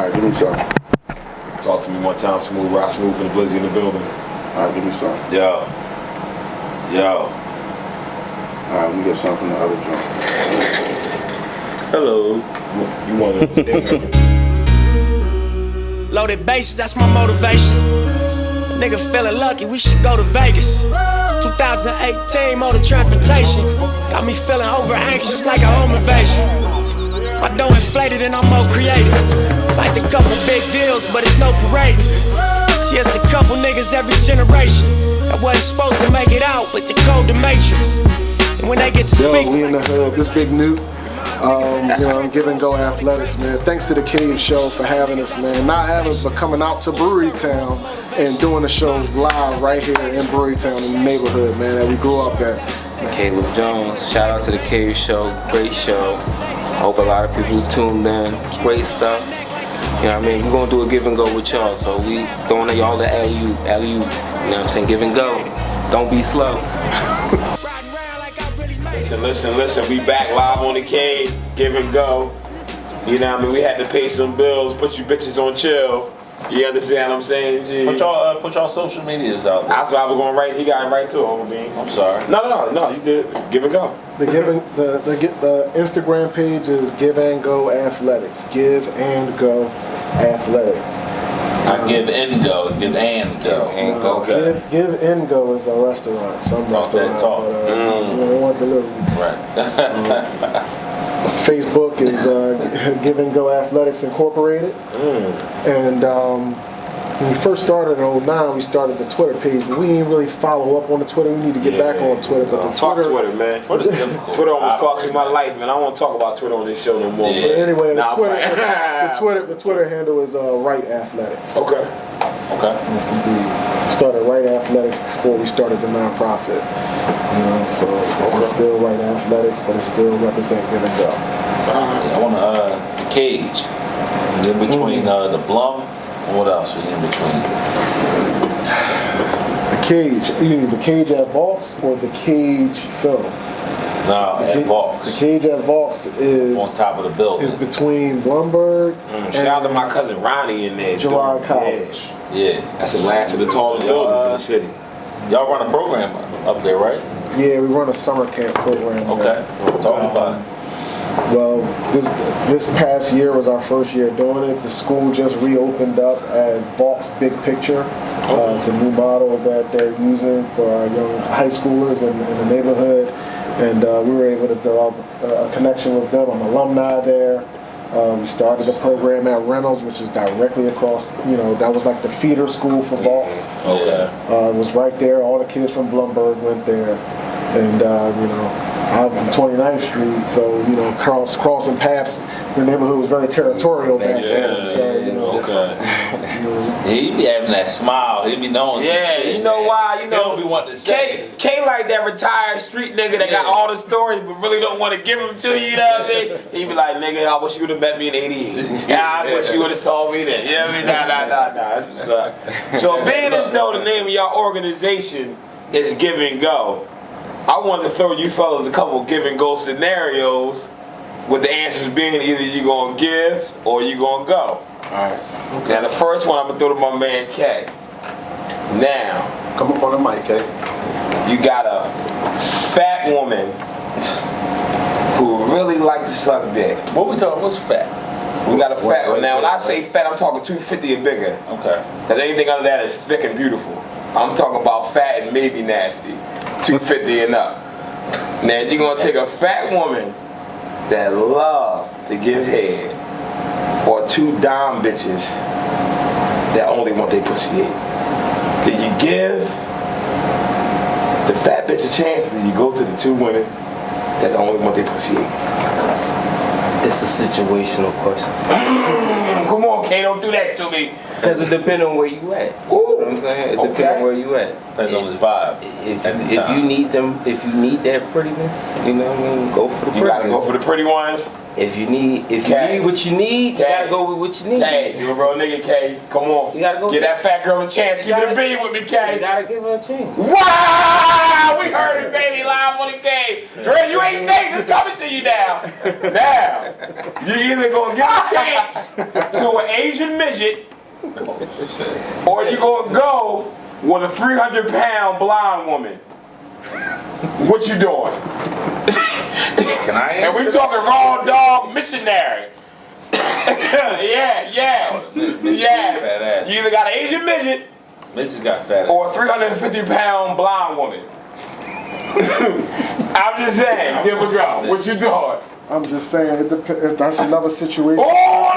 right, give me some. Talk to me one time, Smooth. Rock Smooth for the Blizzy in the building. All right, give me some. Yo. All right, let me get some from the other joint. Hello. You want to understand? Loaded bases, that's my motivation. Nigga feeling lucky, we should go to Vegas. 2018 motor transportation got me feeling over anxious like a home invasion. My dough inflated and I'm more creative. Signed a couple big deals, but it's no parade. See, it's a couple niggas every generation that wasn't supposed to make it out, but they code the matrix. And when they get to speak, we in the hood. This big Newt. Give and Go Athletics, man. Thanks to the Cave Show for having us, man. Not having us, but coming out to Brewery Town and doing the shows live right here in Brewery Town in the neighborhood, man, that we grew up at. Caleb Jones, shout out to the Cave Show, great show. I hope a lot of people tuned in, great stuff. You know what I mean? We're gonna do a give and go with y'all, so we throwing y'all the alley-oop, you know what I'm saying? Give and go, don't be slow. Listen, we back live on the Cave, give and go. You know what I mean? We had to pay some bills, put you bitches on chill. You understand what I'm saying, G? Put y'all social medias out there. That's what I was going right. He got it right too, Uncle Beans. I'm sorry. No, you did. Give and go. The Instagram page is Give and Go Athletics. Give and Go Athletics. I give and go. It's give and go. Okay. Give and Go is a restaurant. Some restaurant. They want delivery. Right. Facebook is Give and Go Athletics Incorporated. And when we first started in 2009, we started the Twitter page, but we didn't really follow up on the Twitter. We need to get back on Twitter. But the Fuck Twitter, man. Twitter's difficult. Twitter almost cost me my life, man. I don't want to talk about Twitter on this show no more. Yeah. But anyway, Nah, the Twitter handle is Right Athletics. Okay. Yes, indeed. Started Right Athletics before we started the nonprofit. So it's still Right Athletics, but it still represents Give and Go. I want the Cage. In between the Blum. What else are you in between? The Cage. You need the Cage at Vaux or the Cage Film? No, at Vaux. The Cage at Vaux is on top of the building. Is between Blumberg and shout out to my cousin Ronnie in there. Girard College. Yeah. That's the last of the tallest buildings in the city. Y'all run a program up there, right? Yeah, we run a summer camp program. Okay. Talk about it. Well, this past year was our first year doing it. The school just reopened up as Vaux Big Picture. It's a new model that they're using for our young high schoolers in the neighborhood. And we were able to develop a connection with them. I'm an alumni there. We started the program at Reynolds, which is directly across, that was like the feeder school for Vaux. Okay. It was right there. All the kids from Blumberg went there. And, I'm on 29th Street, so, crossing paths, the neighborhood was very territorial back then. So, He be having that smile. He be knowing some shit. You know why? He don't be wanting to say. K like that retired street nigga that got all the stories but really don't want to give them to you, you know what I mean? He be like, nigga, I wish you would have met me in 88. I wish you would have saw me then. You know what I mean? Nah. So being as though the name of your organization is Give and Go, I wanted to throw you fellas a couple give and go scenarios with the answers being either you gonna give or you gonna go. Alright. Okay. Now the first one I'm gonna throw to my man K. Now, come up on the mic, K. You got a fat woman who really like to suck dick. What we talking? What's fat? We got a fat one. Now when I say fat, I'm talking 250 and bigger. Okay. Cause anything under that is thick and beautiful. I'm talking about fat and maybe nasty. 250 and up. Now you're gonna take a fat woman that love to give head, or two dime bitches that only want their pussy ate. Did you give the fat bitch a chance, or did you go to the two women that only want their pussy ate? It's a situational question. Come on, K, don't do that to me. Because it depends on where you at. You know what I'm saying? It depends on where you at. Depends on his vibe. If you need that prettiness, you know what I mean, go for the prettiness. You gotta go for the pretty ones. If you need what you need, you gotta go with what you need. K, you a real nigga, K. Come on. You gotta go. Give that fat girl a chance. Keep it a bean with me, K. You gotta give her a chance. Wow! We heard it, baby, live on the K. Girl, you ain't safe. It's coming to you now. Now, you either gonna give a chance to an Asian midget, or you gonna go with a 300-pound blind woman. What you doing? Can I And we answer talking raw dog missionary. yeah. Fat ass. You either got an Asian midget Mitch's got fat ass. or a 350-pound blind woman. I'm just saying, give a go. What you doing? I'm just saying, it depends. That's another situation. Oh,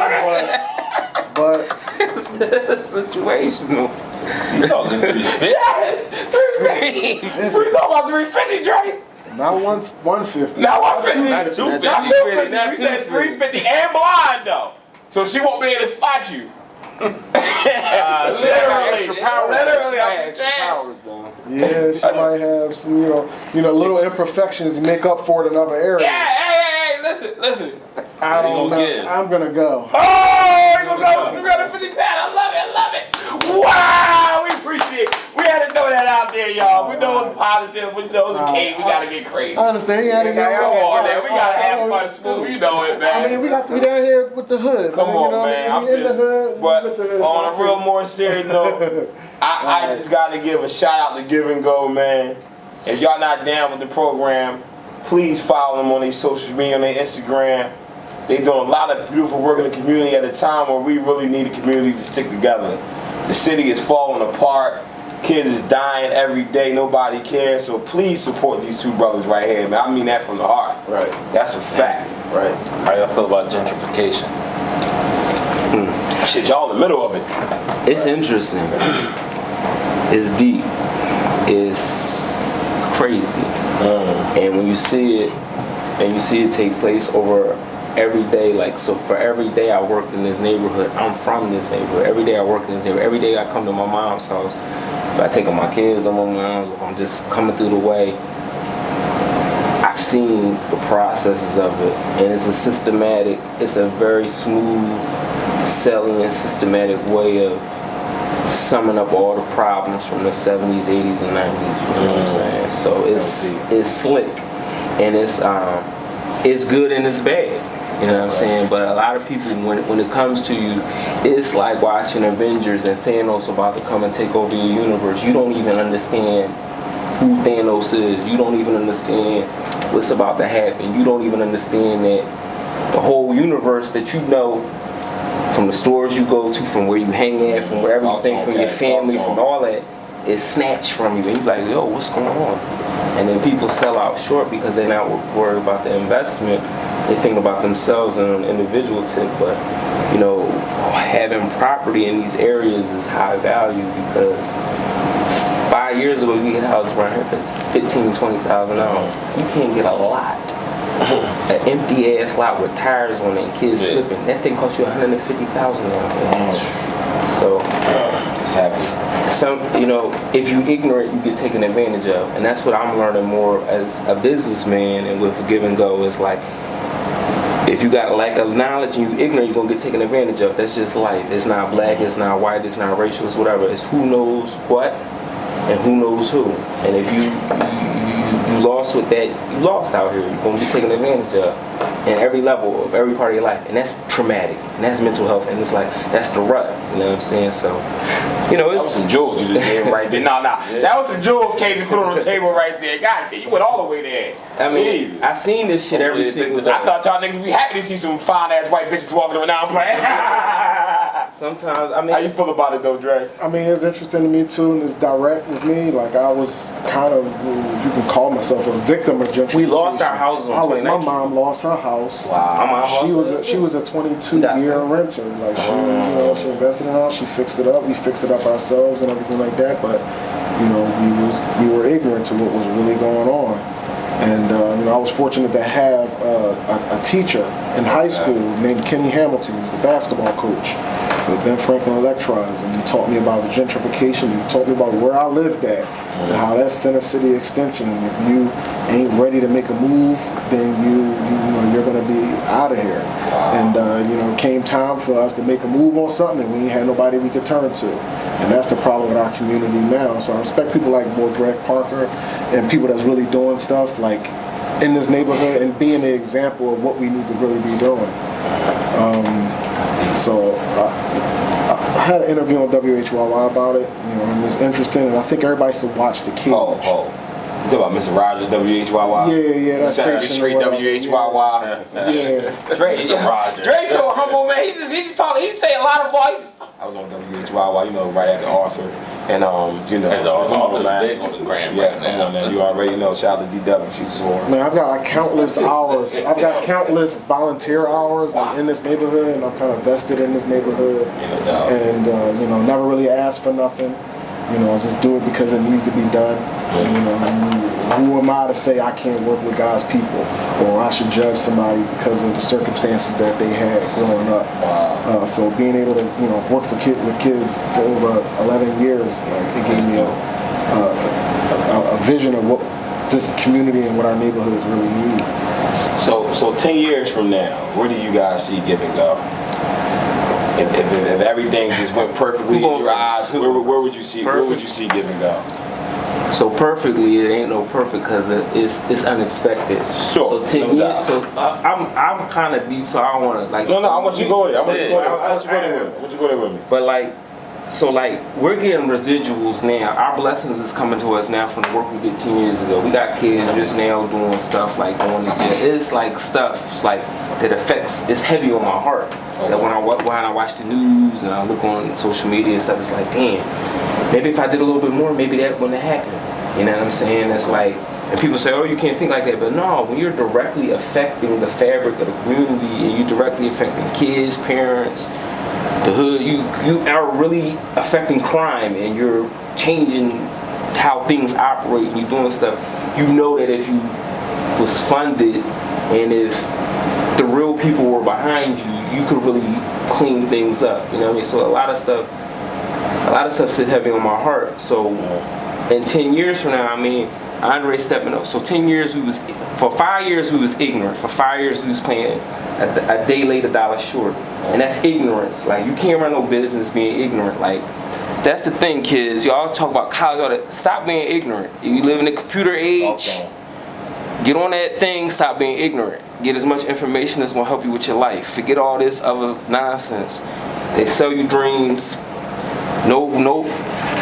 But Situational. You talking 350? we talking about 350, Dre? not once 150. Not 150. Not 250. Not 250. Not We said 250. 350 and blind though. So she won't be able to spot you. Extra powers. Literally, I'm just Extra saying. powers, though. Yeah, she might have some, little imperfections make up for it in other areas. Yeah, hey, listen. I don't know. Give. I'm gonna go. Oh, you gonna go with 350 pounds? I love it. Wow, we appreciate it. We had to throw that out there, y'all. We know it's positive. We know it's okay. We gotta get crazy. I understand. You had to get Come on, man. We gotta have fun, smooth. You know it, man. I mean, we got to be down here with the hood. Come on, you know, man. I'm we in just, the hood. but with the hood, on a real more serious note, I just gotta give a shout out to Give and Go, man. If y'all not down with the program, please follow them on their social media, on their Instagram. They doing a lot of beautiful work in the community at a time where we really need the community to stick together. The city is falling apart. Kids is dying every day. Nobody cares. So please support these two brothers right here, man. I mean that from the heart. Right. That's a fact. Right. How y'all feel about gentrification? Shit, y'all in the middle of it. It's interesting. It's deep. It's crazy. And when you see it, take place over every day, like, so for every day I worked in this neighborhood, I'm from this neighborhood. Every day I work in this neighborhood. Every day I come to my mom's house. If I take my kids, I'm on my own. If I'm just coming through the way, I've seen the processes of it, and it's a very smooth, salient, systematic way of summing up all the problems from the 70s, 80s, and 90s. You know what I'm saying? So it's slick, and it's good and it's bad. You know what I'm saying? But a lot of people, when it comes to you, it's like watching Avengers and Thanos about to come and take over your universe. You don't even understand who Thanos is. You don't even understand what's about to happen. You don't even understand that the whole universe that you know, from the stores you go to, from where you hang at, from where everything, from your family, from all that, is snatched from you. And you're like, yo, what's going on? And then people sell out short because they're not worried about the investment. They think about themselves and an individual tip, but having property in these areas is high value because 5 years ago we had houses around here for $15,000, $20,000. You can't get a lot, an empty ass lot with tires on it and kids flipping. That thing costs you $150,000 now. So, if you ignorant, you get taken advantage of, and that's what I'm learning more as a businessman and with Give and Go. Is like, if you got a lack of knowledge and you ignorant, you're gonna get taken advantage of. That's just life. It's not black, it's not white, it's not racial, it's whatever. It's who knows what and who knows who. And if you lost with that, you lost out here. You're gonna be taken advantage of in every level of every part of your life. And that's traumatic. And that's mental health. And it's like, that's the rut. You know what I'm saying? So, it's... That was some jewels you just gave right there. No. That was some jewels Katie put on the table right there. God, you went all the way there. I mean, I seen this shit every single day. I thought y'all niggas would be happy to see some fine ass white bitches walking around. Now I'm playing. Sometimes, How you feel about it though, Dre? I mean, it's interesting to me too, and it's direct with me. Like, I was kind of, if you can call myself a victim of gentrification. We lost our houses on 29th My mom lost her house. Wow. She was a 22-year renter. Like, she invested in her house. She fixed it up. We fixed it up ourselves and everything like that. But we were ignorant to what was really going on. And I was fortunate to have a teacher in high school named Kenny Hamilton, the basketball coach for Ben Franklin Electrons, and he taught me about gentrification. He taught me about where I lived at and how that's Center City Extension. And if you ain't ready to make a move, then you're going to be out of here. And it came time for us to make a move on something, and we ain't had nobody we could turn to. And that's the problem with our community now. So I respect people like Greg Parker and people that's really doing stuff like in this neighborhood and being the example of what we need to really be doing. So I had an interview on WHYY about it. You know, it was interesting, and I think everybody should watch The Cage. Oh. You talking about Mr. Rogers, WHYY? Yeah, that's Sesame station Street, or whatever. WHYY. Yeah. Dre's so humble, man. He just talk. He say a lot of voices. I was on WHYY, you know, right after Arthur, and you know, And the author man. is big on the gram Yeah, right now. come on, man. You already know. Shout out to DW. She's a whore. Man, I've got like countless hours. I've got countless volunteer hours like, in this neighborhood, and I'm kind of vested in this neighborhood. And you know, never really asked for nothing. You know, just do it because it needs to be done. And, you know, who am I to say I can't work with God's people, or I should judge somebody because of the circumstances that they had growing up? So being able to, you know, work with kids for over 11 years, like, it gave me a vision of what this community and what our neighborhoods really need. So 10 years from now, where do you guys see Give and Go? If everything just went perfectly in your eyes, where would you see Give and Go? So perfectly, it ain't no perfect because it's unexpected. Sure. So 10 years. So I'm kind of deep, so I don't want to like. No, I want you to go there. I want you to go there with me. But like, so like we're getting residuals now. Our blessings is coming to us now from the work we did 10 years ago. We got kids just now doing stuff like going to jail. It's like stuff like that affects. It's heavy on my heart. Okay. That when I watch the news and I look on social media and stuff, it's like, damn. Maybe if I did a little bit more, maybe that wouldn't have happened. You know what I'm saying? It's like, and people say, oh, you can't think like that. But no, when you're directly affecting the fabric of the community and you're directly affecting kids, parents, the hood, you are really affecting crime and you're changing how things operate and you're doing stuff. You know that if you was funded and if the real people were behind you, you could really clean things up. You know what I mean? So a lot of stuff sit heavy on my heart. So in 10 years from now, I mean, Andre's stepping up. So 10 years for 5 years we was ignorant. For 5 years we was playing a day late, a dollar short. And that's ignorance. Like, you can't run no business being ignorant. Like, that's the thing, kids. Y'all talk about college, all that. Stop being ignorant. You live in the computer age. Okay. Get on that thing, stop being ignorant. Get as much information that's gonna help you with your life. Forget all this other nonsense. They sell you dreams. No.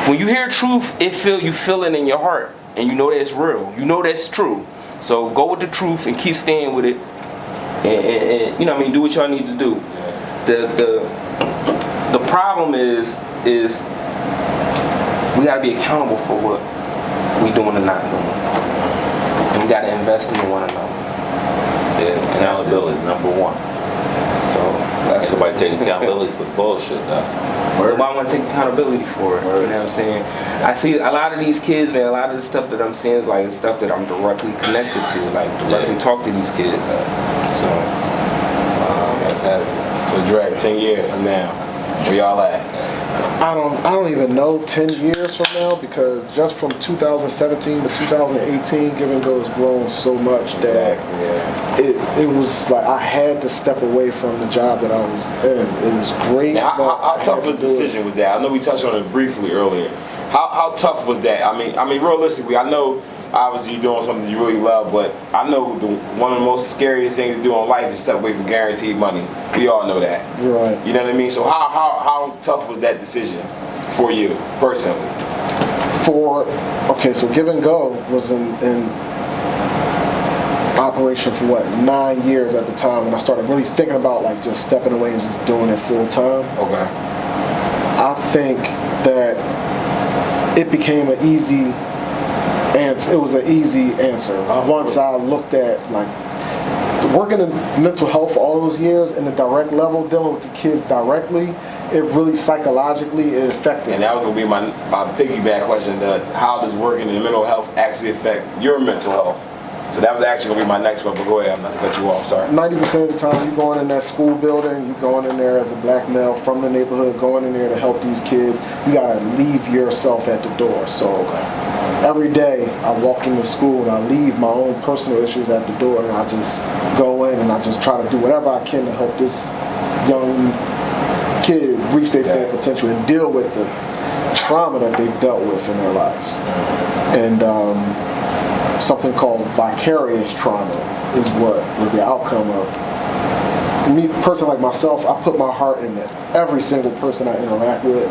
When you hear truth, you feel it in your heart, and you know that's real. You know that's true. So go with the truth and keep staying with it. And you know what I mean, do what y'all need to do. The problem is we gotta be accountable for what we doing and not doing. And we gotta invest in one another. Yeah, accountability number one. So that's somebody take accountability for bullshit though. Nobody want to take accountability for it. You know what I'm saying? I see a lot of these kids, man. A lot of the stuff that I'm seeing is like stuff that I'm directly connected to, like directly talk to these kids. So that's that. So Dre, 10 years now, where y'all at? I don't even know 10 years from now, because just from 2017 to 2018, Give and Go has grown so much that it was like I had to step away from the job that I was in. It was great. Now, how tough was the decision was that? I know we touched on it briefly earlier. How tough was that? I mean, realistically, I know obviously you're doing something you really love, but I know one of the most scariest things to do in life is step away from guaranteed money. We all know that. Right. You know what I mean? So how tough was that decision for you personally? So Give and Go was in operation for 9 years at the time when I started really thinking about like just stepping away and just doing it full time. Okay. I think that it became an easy answer. It was an easy answer once I looked at like working in mental health for all those years in the direct level, dealing with the kids directly. It really psychologically it affected. And that was gonna be my piggyback question: how does working in mental health actually affect your mental health? So that was actually gonna be my next one. But go ahead, I'm not to cut you off. Sorry. 90% of the time, you're going in that school building, you're going in there as a black male from the neighborhood, going in there to help these kids. You gotta leave yourself at the door. So every day, I walk into school and I leave my own personal issues at the door, and I just go in and I just try to do whatever I can to help this young kid reach their full potential and deal with the trauma that they've dealt with in their lives. And something called vicarious trauma is what was the outcome of me, person like myself, I put my heart in it. Every single person I interact with,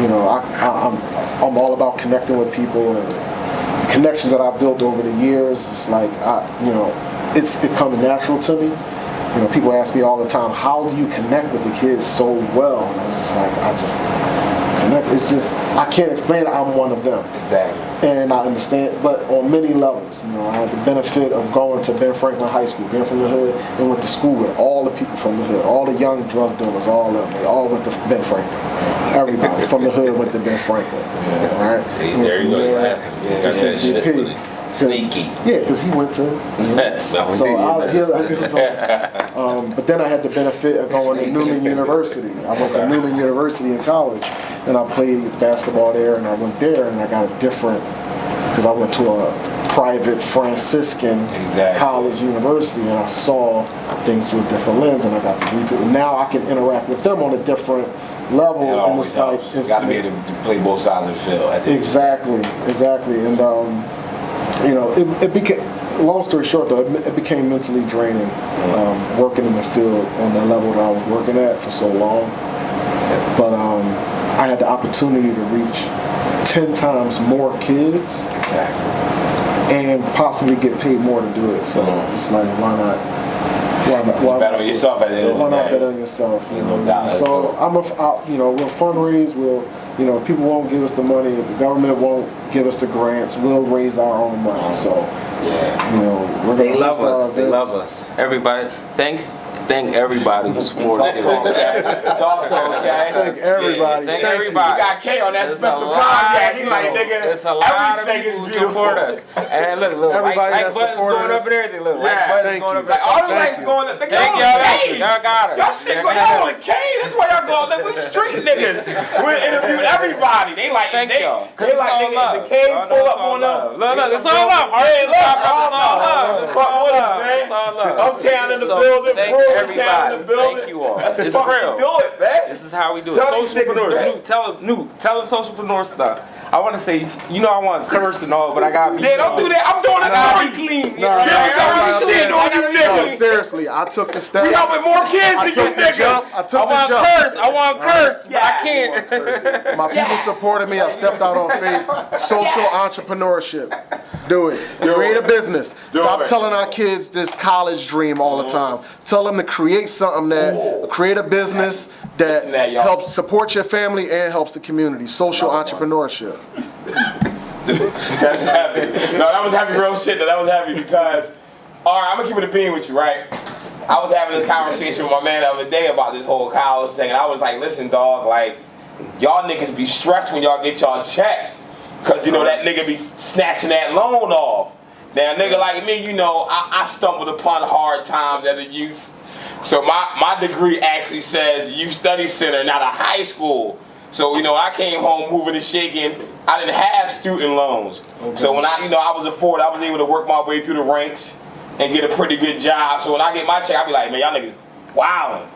you know, I'm all about connecting with people, and the connections that I've built over the years. It's like it comes natural to me. You know, people ask me all the time, how do you connect with the kids so well? And it's just like, I just connect. It's just, I can't explain it. I'm one of them. Exactly. And I understand, but on many levels. You know, I had the benefit of going to Ben Franklin High School, being from the hood, and went to school with all the people from the hood, all the young drug dealers, all of them. They all went to Ben Franklin. Everybody from the hood went to Ben Franklin. Yeah. Right? See, there you go. Yeah. Got that shit with it. Sneaky. Yeah, because he went to. But then I had the benefit of going to Newman University. I went to Newman University in college, and I played basketball there. And I went there, and I got a different, because I went to a private Franciscan college university, and I saw things through a different lens, and I got to meet people. Now I can interact with them on a different level. It always helps. You got to be able to play both sides of the field. Exactly. And you know, it became, long story short though, it became mentally draining, working in the field on the level that I was working at for so long. But I had the opportunity to reach 10 times more kids and possibly get paid more to do it. So it's like, why not? Why bet on yourself at the end of the day. Why not bet on yourself? You know? So we'll fundraise. People won't give us the money. The government won't give us the grants. We'll raise our own money. So, we're they love us. They love us. Everybody, thank everybody who supported it. Talk to us, okay? Thank everybody. Thank everybody. We got K on that special podcast. He like, nigga, it's a lot of everything people is who beautiful. support us. And look, like buttons going up and everything. Look, like buttons going up. Like all the lights going up. Thank y'all. Y'all got it. Y'all shit going on with K. That's why y'all going. Like, we street niggas. We interviewed everybody. They like, thank y'all. They like, nigga, the K pull up on them. Look, it's all love. It's all love. Fuck with us, man. Uptown in the building. Thank everybody. Thank you all. That's It's the fuck real. we do it, man. This is how we do it. Tell these Socialpreneurs. Tell them socialpreneur stuff. I want to say, I want curse and all, but I gotta be. Yeah, don't do that. I'm doing it for you. Clean. Shit on you niggas. Seriously, I took the step. We helping more kids than you niggas. I took the jump. I want curse, but I can't. My people supported me. I stepped out on faith. Social entrepreneurship. Do it. Create a business. Stop telling our kids this college dream all the time. Tell them to create something create a business that helps support your family and helps the community. Social entrepreneurship. That's happy. No, that was happy real shit. That was happy because, all right, I'm gonna keep it a bean with you, right? I was having this conversation with my man the other day about this whole college thing, and I was like, listen, dog, like, y'all niggas be stressed when y'all get y'all check, cause that nigga be snatching that loan off. Now, a nigga like me, I stumbled upon hard times as a youth. So my degree actually says youth study center, not a high school. So I came home moving and shaking. I didn't have student loans. Okay. So when I was afforded, I was able to work my way through the ranks and get a pretty good job. So when I get my check, I be like, man, y'all niggas wildin'.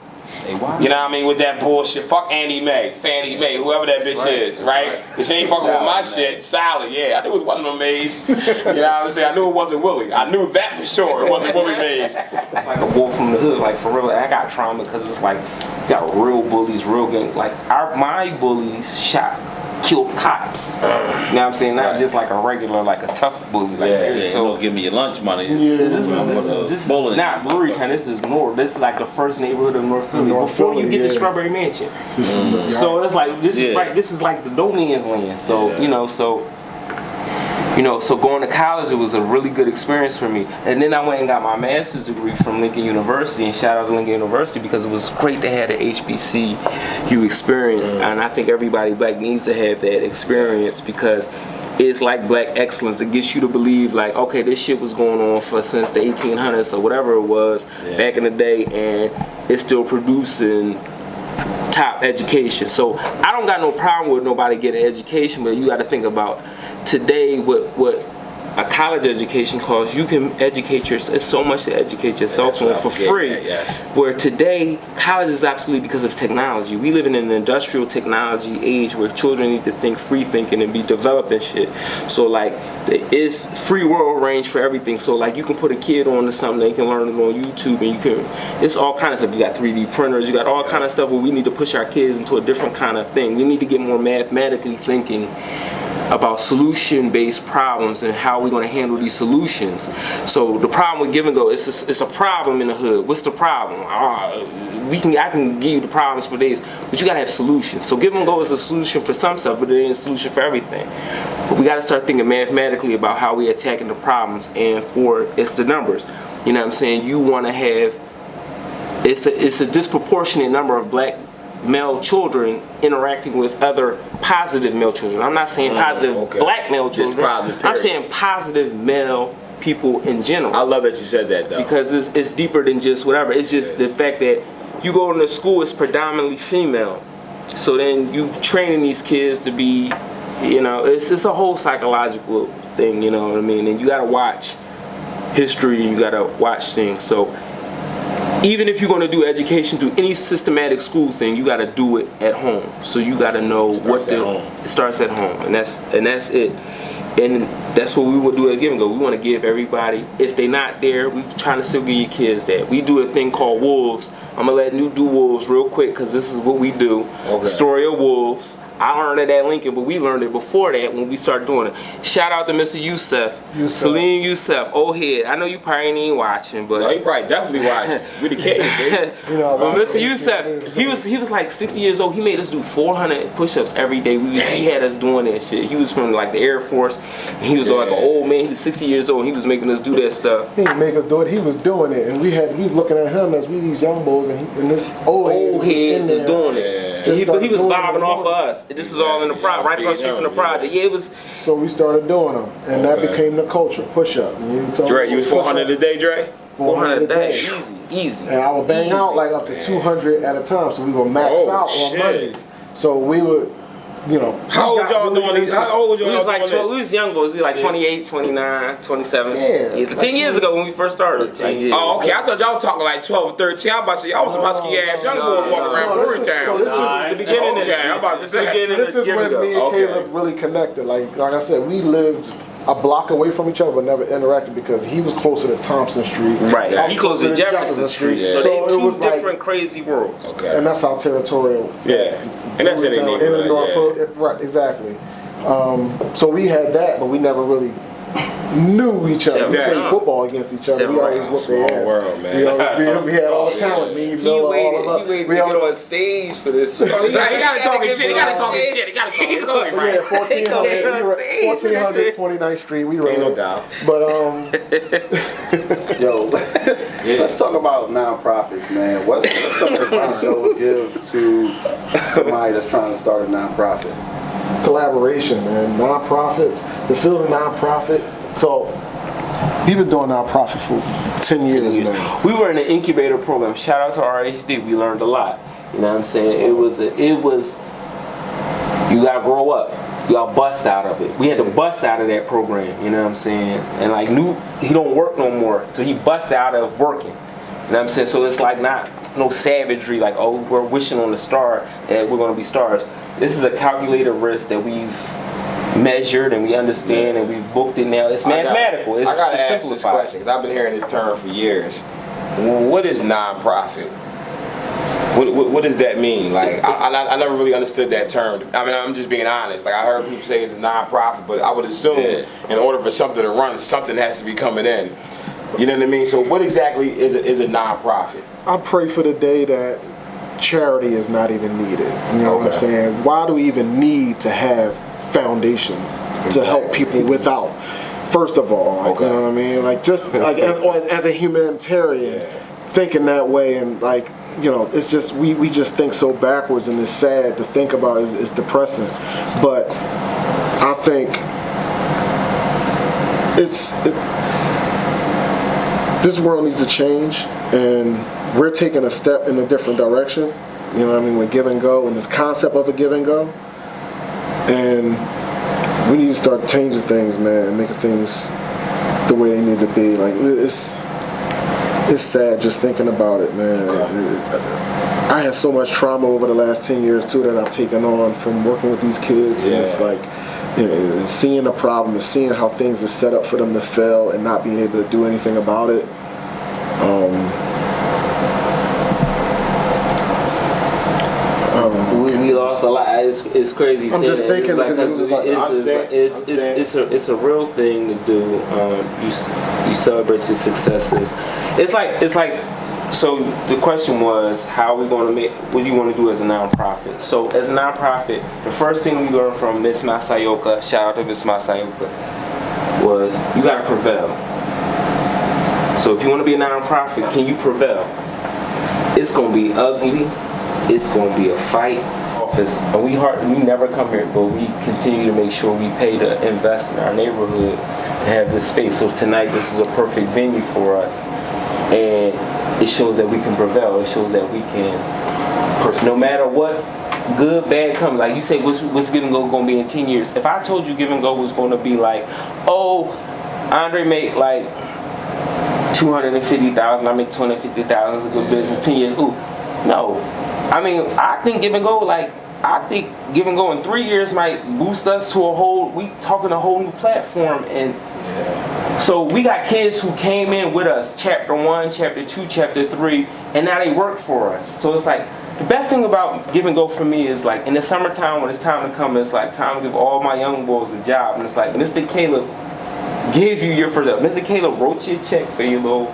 You know what I mean? With that bullshit. Fuck Annie Mae, Fannie Mae, whoever that bitch is, right? Cause she ain't fucking with my shit. Sally, yeah. I knew it was one of them Mays. You know what I'm saying? I knew it wasn't Willie. I knew that for sure. It wasn't Willie Mays. Like a wolf from the hood, like for real. I got trauma because it's like, you got real bullies, real gang. Like my bullies killed cops. You know what I'm saying? Not just like a regular, like a tough bully. Like so give me your lunch money. This is not Brewery Town. This is North. This is like the first neighborhood of North Philly before you get to Strawberry Mansion. So it's like this is right. This is like the no man's land. So so going to college, it was a really good experience for me. And then I went and got my master's degree from Lincoln University, and shout out to Lincoln University because it was great to have the HBCU experience. And I think everybody black needs to have that experience because it's like black excellence. It gets you to believe like, okay, this shit was going on since the 1800s or whatever it was back in the day, and it's still producing top education. So I don't got no problem with nobody getting education, but you got to think about today what a college education costs, you can educate yourself. It's so much to educate yourself on for free. Yes. Where today, college is obsolete because of technology. We live in an industrial technology age where children need to think free thinking and be developing shit. So like, it's free world range for everything. So like, you can put a kid on to something, they can learn it on YouTube, and you can. It's all kinds of stuff. You got 3D printers. You got all kind of stuff where we need to push our kids into a different kind of thing. We need to get more mathematically thinking about solution-based problems and how we're going to handle these solutions. So the problem with Give and Go, it's a problem in the hood. What's the problem? I can give you the problems for days, but you got to have solutions. So Give and Go is a solution for some stuff, but it ain't a solution for everything. But we got to start thinking mathematically about how we're attacking the problems, and it's the numbers. You know what I'm saying? You want to have, it's a disproportionate number of black male children interacting with other positive male children. I'm not saying positive black male children. I'm saying positive male people in general. I love that you said that though. Because it's deeper than just whatever. It's just the fact that you go into school, it's predominantly female. So then you training these kids to be, you know, it's a whole psychological thing, you know what I mean? And you gotta watch history, you gotta watch things. So even if you're going to do education through any systematic school thing, you got to do it at home. So you got to know it starts at home, and that's it. And that's what we would do at Give and Go. We want to give everybody, if they're not there, we trying to still give your kids that. We do a thing called Wolves. I'm gonna let you do Wolves real quick because this is what we do. The story of Wolves. I learned it at Lincoln, but we learned it before that when we started doing it. Shout out to Mr. Youssef. Salim Youssef, old head. I know you probably ain't even watching, but no, you probably definitely watching. We the kids, baby. You know, but Mr. Youssef, he was like 60 years old. He made us do 400 push-ups every day. He had us doing that shit. He was from like the Air Force. And he was like an old man. He was 60 years old. And he was making us do that stuff. He didn't make us do it. He was doing it, and we was looking at him as we these young boys, and this old head was doing it. But he was vibing off of us. This is all in the project, right across the street from the project. Yeah, it was. So we started doing them, and that became the culture. Push up. Dre, you was 400 a day, Dre? 400 a day, easy. And I would bang out like up to 200 at a time, so we would max out on Mondays. So we would, you know. How old y'all doing these? How old y'all We was doing like, this? we was young boys. We was like 28, 29, 27. Yeah. 10 years ago when we first started. Oh, okay. I thought y'all was talking like 12 or 13. I'm about to say y'all was some husky ass young boys walking around Brewery Town. This is the beginning. Okay, I'm about to say. This is when me and Caleb really connected. Like I said, we lived a block away from each other but never interacted because he was closer to Thompson Street. Right. I was He closer to Jefferson Street. So they it two was different crazy worlds. Okay. And that's how territorial. Yeah. And that's in the neighborhood. Right, exactly. So we had that, but we never really knew each other. We played football against each other. We always whooped their ass. World, man. We had all the talent. Me, He waited to get on stage for this shit. He gotta talk his shit. He gotta talk his shit. He gotta talk his own, right? Yeah, 1400 29th Street. We ran. Ain't no doubt. But Yo, let's talk about nonprofits, man. What's some advice you would give to somebody that's trying to start a nonprofit? Collaboration, man. Nonprofits. The field of nonprofit. So we've been doing nonprofit for 10 years now. We were in an incubator program. Shout out to RHD. We learned a lot. You know what I'm saying? It was you gotta grow up. You gotta bust out of it. We had to bust out of that program, you know what I'm saying? And like he don't work no more. So he bust out of working. You know what I'm saying? So it's like not no savagery like, oh, we're wishing on a star that we're gonna be stars. This is a calculated risk that we've measured and we understand and we've booked it now. It's mathematical. I gotta ask simplified. this question because I've been hearing this term for years. What is nonprofit? What does that mean? Like, I never really understood that term. I mean, I'm just being honest. Like, I heard people say it's a nonprofit, but I would assume in order for something to run, something has to be coming in. You know what I mean? So what exactly is a nonprofit? I pray for the day that charity is not even needed. You know what I'm saying? Why do we even need to have foundations to help people without? First of all, like, you know what I mean? Like, just like as a humanitarian, thinking that way, and like, you know, it's just we just think so backwards, and it's sad to think about. It's depressing, but I think this world needs to change, and we're taking a step in a different direction. You know what I mean? With Give and Go and this concept of a Give and Go, and we need to start changing things, man, and making things the way they need to be. Like it's sad just thinking about it, man. I had so much trauma over the last 10 years too that I've taken on from working with these kids. And it's like, seeing the problem and seeing how things are set up for them to fail and not being able to do anything about it. We lost a lot. It's crazy. I'm just thinking it's a real thing to do. You celebrate your successes. It's like. So the question was, how are we going to make? What do you want to do as a nonprofit? So as a nonprofit, the first thing we learned from Miss Masayoka, shout out to Miss Masayoka, was you got to prevail. So if you want to be a nonprofit, can you prevail? It's going to be ugly. It's going to be a fight. Office, and we never come here, but we continue to make sure we pay to invest in our neighborhood and have this space. So tonight, this is a perfect venue for us, and it shows that we can prevail. It shows that we can, no matter what, good, bad comes. Like you say, what's Give and Go going to be in 10 years? If I told you Give and Go was going to be like, oh, Andre made like $250,000, I make $250,000, it's a good business. 10 years, ooh, no. I mean, I think Give and Go in 3 years might boost us to a whole new platform. And so we got kids who came in with us, chapter 1, chapter 2, chapter 3, and now they work for us. So it's like, the best thing about Give and Go for me is like, in the summertime when it's time to come, it's like time to give all my young boys a job. And it's like, Mr. Caleb gave you your first job. Mr. Caleb wrote you a check for your little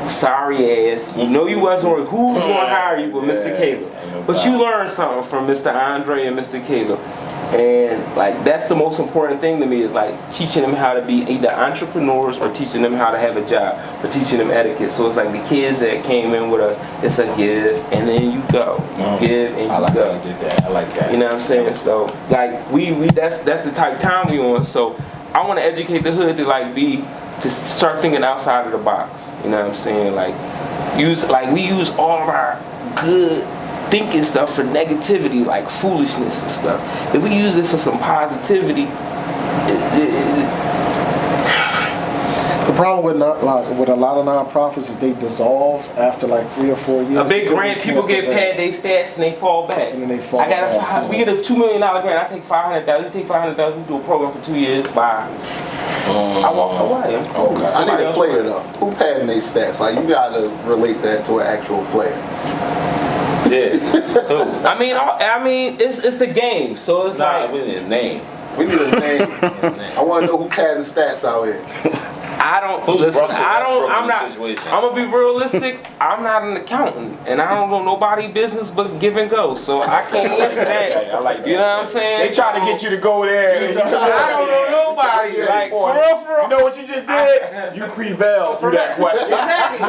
sorry ass. You know you wasn't who's going to hire you with Mr. Caleb. But you learned something from Mr. Andre and Mr. Caleb. And like that's the most important thing to me is like teaching them how to be either entrepreneurs or teaching them how to have a job or teaching them etiquette. So it's like the kids that came in with us, it's a give and then you go. You give and you go. I like that. You know what I'm saying? So like we that's the type of time we on. So I want to educate the hood to start thinking outside of the box. You know what I'm saying? Like we use all of our good thinking stuff for negativity, like foolishness and stuff. If we use it for some positivity, the problem with a lot of nonprofits is they dissolve after like 3 or 4 years. A big grant, people get paid their stats and they fall back. And then they fall we get a $2 million grant. I take $500,000. You take $500,000. We do a program for 2 years. Bye. I walk away. Okay. I need a player though. Who padding their stats? Like you gotta relate that to an actual player. Yeah. I mean, it's the game. So it's like we need a name. We need a name. I want to know who padding stats out here. I'm gonna be realistic. I'm not an accountant, and I don't know nobody business but Give and Go, so I can't answer that. I like that. You know what I'm saying? They try to get you to go there. I don't know nobody. Like for real. You know what you just did? You prevailed through that question. Exactly.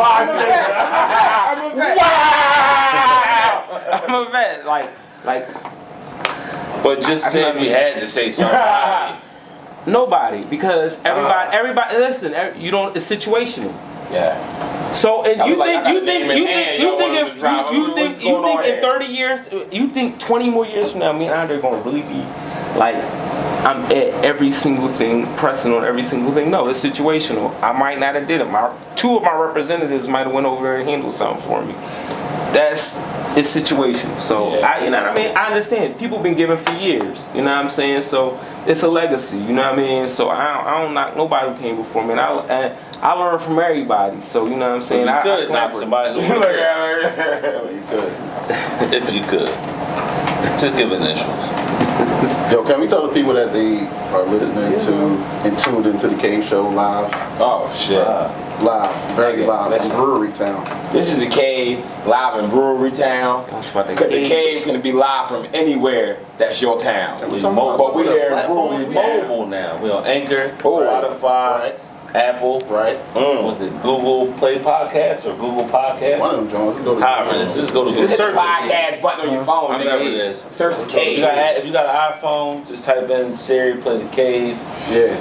I'm a vet. Like. But just say we had to say something. Nobody, because everybody. Listen, it's situational. Yeah. So and you think in 30 years, you think 20 more years from now, me and Andre gonna really be like, I'm at every single thing, pressing on every single thing. No, it's situational. I might not have did it. Two of my representatives might have went over there and handled something for me. It's situational. So you know what I mean? I understand. People been giving for years. You know what I'm saying? So it's a legacy. You know what I mean? So I don't knock nobody who came before me. And I learn from everybody. So you know what I'm saying? You could knock somebody who you could. If you could. Just give initials. Yo, can we tell the people that they are listening to and tuned into the Cave Show live? Oh shit. Live, very live from Brewery Town. This is the Cave, live in Brewery Town. Because the Cave can be live from anywhere that's your town. But we're here in Brewery Town. Mobile now. We're on Anchor, Spotify, Apple, right? Was it Google Play Podcast or Google Podcast? One of them Jones. Let's go to Just go to Just hit the search podcast button on your phone. Whatever it is. Search the Cave. If you got an iPhone, just type in Siri, play the Cave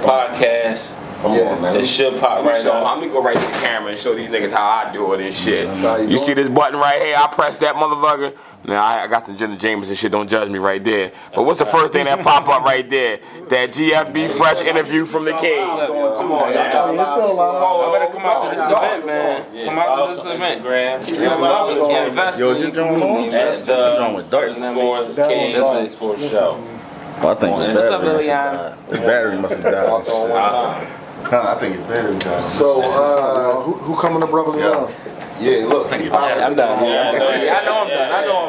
podcast. Come on, man. It should pop right now. I'm gonna go right to the camera and show these niggas how I do it and shit. How You see this button right here? I press that motherfucker. Now I got some Jenna Jameson shit. Don't judge me right there. But what's the first thing that pop up right there? That GFB Fresh interview from the cave. Come on, I mean, it's still alive. I better come out to this event, man. Come out to this event. Invest Yo, in you your doing community. on? Drawing with darts. That's For show. Well, I think his What's up, battery must Lilian? have died. His battery must have died. I think his battery died. So, Who coming to Brotherly Love? yeah, look. I'm done. I know I'm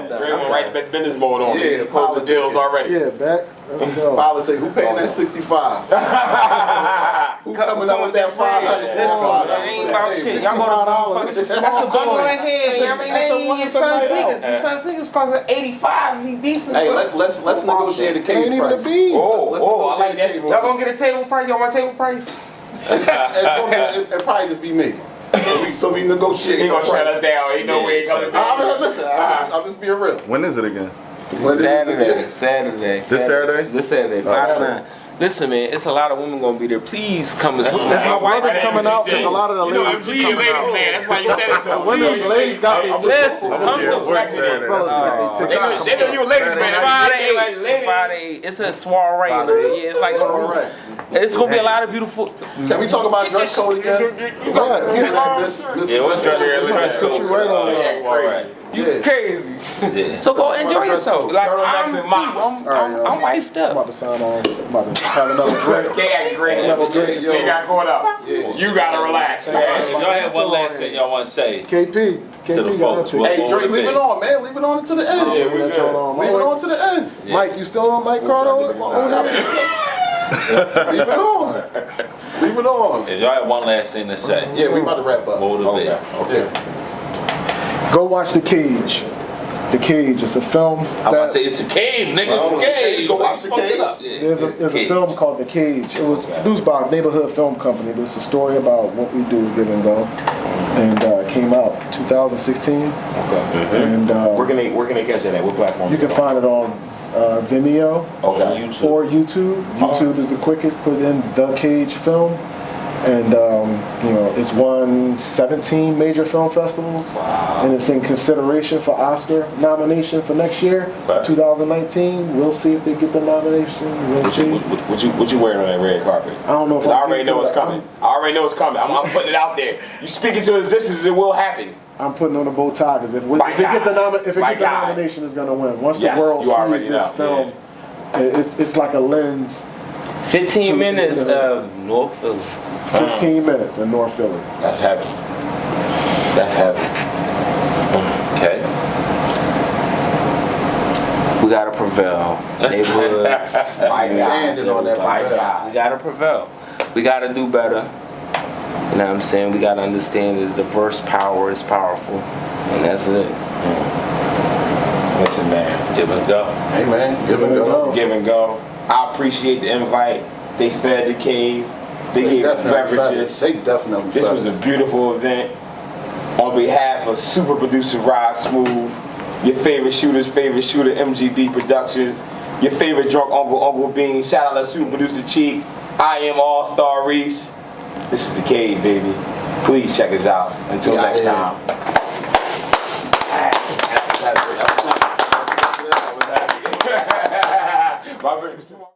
done. Dre went right back business mode on me. Yeah, Closed the deals already. Yeah, back. Let's go. Politics. Who paying that 65? Who coming up with that 500? Listen, ain't about shit. Y'all gonna $65. that's a bundle in here. You know what I mean? That's a They one your to son somebody sneakers. else. Your son sneakers cost 85. He decent. Hey, let's negotiate the Ain't cage even price. a bean. I like that. Y'all gonna get a table price? Y'all want a table price? It'll probably just be me. So we negotiate. He gonna the shut price. us down. He know where he coming I from. mean, listen, I'm just being real. When is it again? When it is Saturday. This Saturday? This Saturday, 5-9. Listen, man, it's a lot of women gonna be there. Please come and support. It's my brother's coming out because a lot of the You know, ladies MG your ladies, man. That's why you said it so. the ladies got me. Listen, I'm come gonna be at to work Saturday. Fellas got their tickets. They know you a ladies, man. Friday. It's a soiree. Yeah, it's like Alright. it's gonna be a lot of beautiful. Can we talk about dress code again? Go ahead. Yeah, what's dress Put you right on there. Alright. Yeah. Crazy. Yeah. So go enjoy yourself. Like Turtlenecks and mops. I'm wifed I'm up. about to sign on. I'm about to have another drink. They acting great. Another drink. They got caught up. You gotta relax. If y'all have one last thing y'all want to say KP. to the KP got folks, to what Hey, Dre, would leave be? it on, man. Leave it on to the end. Yeah, we Leave good. Leave it on to the end. Mike, you still on Mike Cardo? Leave it on. Leave it on. If y'all have one last thing to say, Yeah, we about to wrap up. what would it be? Yeah. Go watch The Cage. The Cage. It's a film I'm about to that say it's the cave, nigga. Oh, It's the cave. go watch The Fuck it Cage. up. Yeah. there's a Cage. film called The Cage. It was produced by a neighborhood film company, but it's a story about what we do, give and go. And it came out 2016. And Where can they catch that at? What platform? you can find it on Vimeo Okay. or YouTube. YouTube is the quickest. Put in The Cage Film. And it's won 17 major film festivals, and it's in consideration for Oscar nomination for next year, Right. 2019. We'll see if they get the nomination. We'll see. What you wearing on that red carpet? I don't know if 'Cause I I'm already getting know to it's that. coming. I already know it's coming. I'm putting it out there. You speak into existence, it will happen. I'm putting on the bow tie because if My it get the God. if it My get the God. nomination, it's gonna win. Once Yes, the world you already sees this know, film, it's like a lens. 15 minutes of North Philly. 15 minutes in North Philly. That's heavy. That's heavy. Okay. We gotta prevail. Neighborhoods. My God. Standing on that My prevail. God. We gotta prevail. We gotta do better. You know what I'm saying? We gotta understand that diverse power is powerful. And that's it. Listen, man. Give it a go. Hey, man. Give it a go. Give and go. I appreciate the invite. They fed the cave. They gave us beverages. They definitely This was a fed us. beautiful event. On behalf of super producer Rod Smooth, your favorite shooter, MGD Productions, your favorite drunk Uncle Bean, shout out to super producer Cheek. I am All-Star Reese. This is the cave, baby. Please check us out. Until We out next here. time.